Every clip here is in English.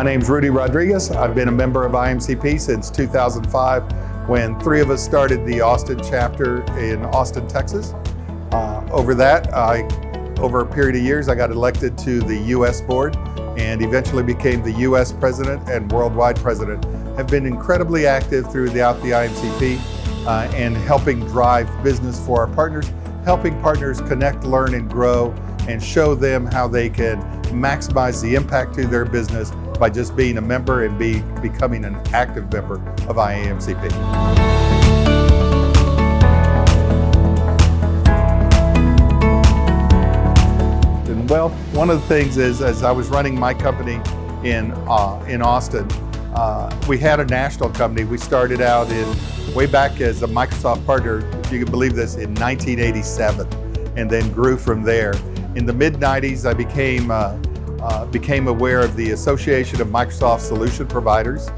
name's Rudy Rodriguez. I've been a member of IAMCP since 2005 when three of us started the Austin chapter in Austin, Texas. Over a period of years, I got elected to the U.S. board and eventually became the U.S. president and worldwide president. Have been incredibly active throughout the IAMCP and helping drive business for our partners, helping partners connect, learn, and grow, and show them how they can maximize the impact to their business by just being a member and becoming an active member of IAMCP. Well, one of the things is, as I was running my company in Austin, we had a national company. We started out way back as a Microsoft partner, if you can believe this, in 1987, and then grew from there. In the mid-90s, I became aware of the Association of Microsoft Solution Providers,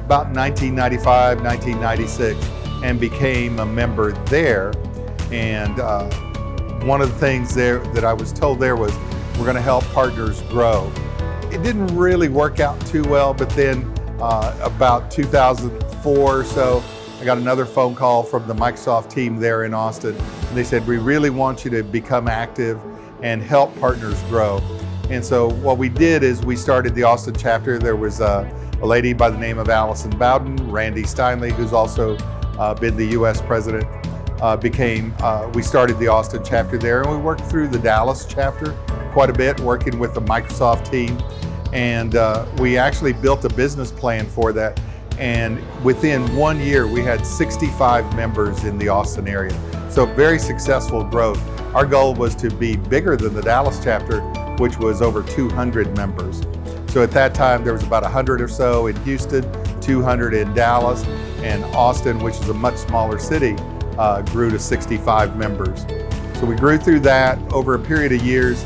about 1995, 1996, and became a member there. And one of the things there that I was told there was, we're going to help partners grow. It didn't really work out too well, but then about 2004 or so, I got another phone call from the Microsoft team there in Austin. And they said, we really want you to become active and help partners grow. And so what we did is we started the Austin chapter. There was a lady by the name of Allison Bowden, Randy Steinley, who's also been the US president, we started the Austin chapter there, and we worked through the Dallas chapter quite a bit, working with the Microsoft team. And we actually built a business plan for that. And within 1 year, we had 65 members in the Austin area. So very successful growth. Our goal was to be bigger than the Dallas chapter, which was over 200 members. So at that time, there was about 100 or so in Houston, 200 in Dallas, and Austin, which is a much smaller city, grew to 65 members. So we grew through that over a period of years.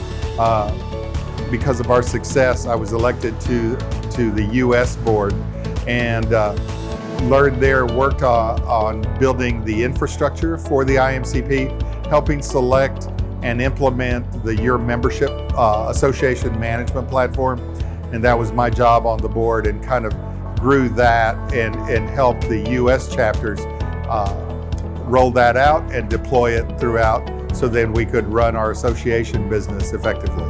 Because of our success, I was elected to the U.S. board and learned there, worked on building the infrastructure for the IAMCP, helping select and implement your membership association management platform. And that was my job on the board, and kind of grew that and helped the U.S. chapters roll that out and deploy it throughout, so then we could run our association business effectively.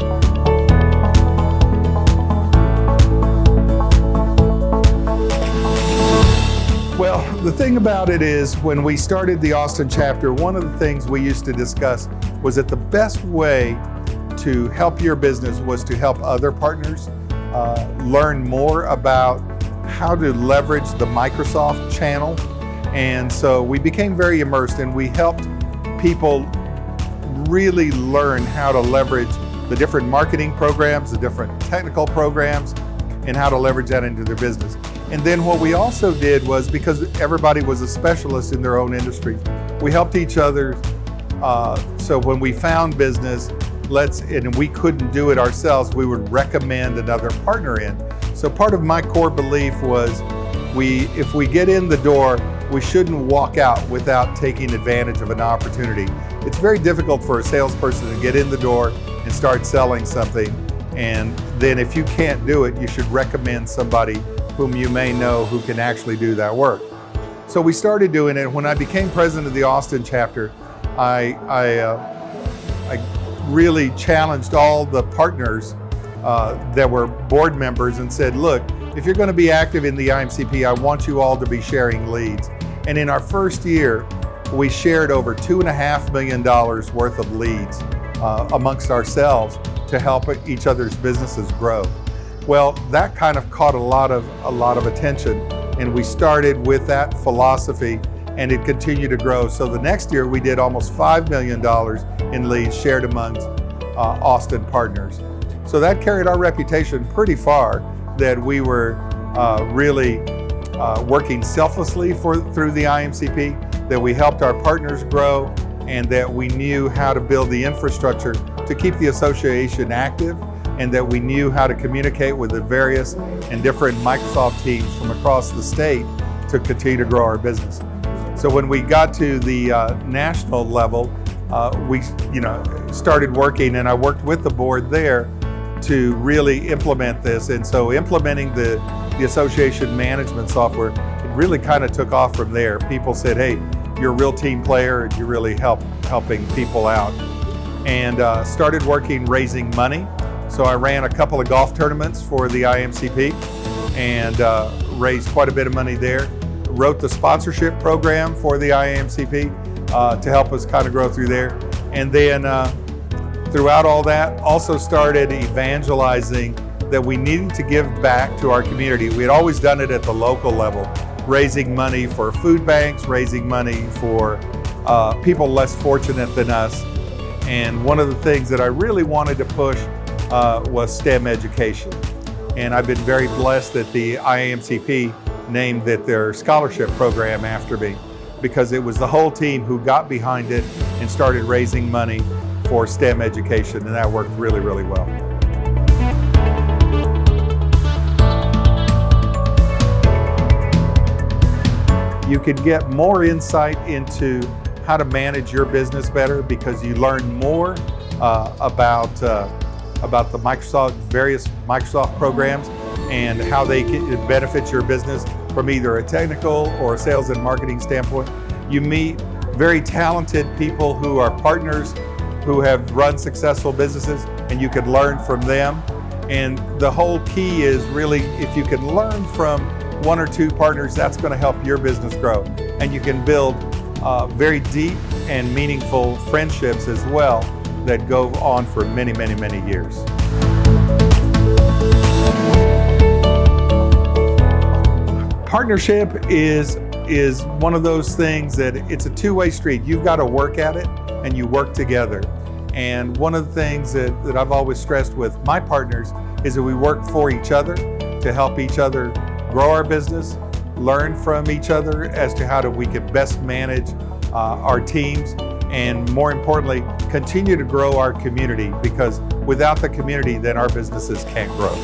Well, the thing about it is, when we started the Austin chapter, one of the things we used to discuss was that the best way to help your business was to help other partners learn more about how to leverage the Microsoft channel. And so we became very immersed, and we helped people really learn how to leverage the different marketing programs, the different technical programs, and how to leverage that into their business. And then what we also did was, because everybody was a specialist in their own industry, we helped each other. So when we found business, and we couldn't do it ourselves, we would recommend another partner in. So part of my core belief was, if we get in the door, we shouldn't walk out without taking advantage of an opportunity. It's very difficult for a salesperson to get in the door and start selling something, and then if you can't do it, you should recommend somebody whom you may know who can actually do that work. So we started doing it. When I became president of the Austin chapter, I really challenged all the partners that were board members and said, look, if you're going to be active in the IAMCP, I want you all to be sharing leads. And in our first year, we shared over $2.5 million worth of leads amongst ourselves to help each other's businesses grow. Well, that kind of caught a lot of attention, and we started with that philosophy, and it continued to grow. So the next year, we did almost $5 million in leads shared amongst Austin partners. So that carried our reputation pretty far, that we were really working selflessly through the IAMCP, that we helped our partners grow, and that we knew how to build the infrastructure to keep the association active, and that we knew how to communicate with the various and different Microsoft teams from across the state to continue to grow our business. So when we got to the national level, we started working, and I worked with the board there to really implement this. And so implementing the association management software, it really kind of took off from there. People said, hey, you're a real team player and you're really helping people out. And started working raising money. So I ran a couple of golf tournaments for the IAMCP and raised quite a bit of money there. Wrote the sponsorship program for the IAMCP to help us kind of grow through there. And then throughout all that, also started evangelizing that we needed to give back to our community. We had always done it at the local level, raising money for food banks, raising money for people less fortunate than us. And one of the things that I really wanted to push was STEM education. And I've been very blessed that the IAMCP named their scholarship program after me, because it was the whole team who got behind it and started raising money for STEM education, and that worked really, really well. You could get more insight into how to manage your business better because you learn more about the various Microsoft programs and how they can benefit your business from either a technical or a sales and marketing standpoint. You meet very talented people who are partners who have run successful businesses, and you can learn from them. And the whole key is really, if you can learn from one or two partners, that's going to help your business grow. And you can build very deep and meaningful friendships as well that go on for many, many, many years. Partnership is one of those things that it's a two-way street. You've got to work at it and you work together. And one of the things that I've always stressed with my partners is that we work for each other to help each other grow our business, learn from each other as to how we can best manage our teams, and more importantly, continue to grow our community, because without the community, then our businesses can't grow.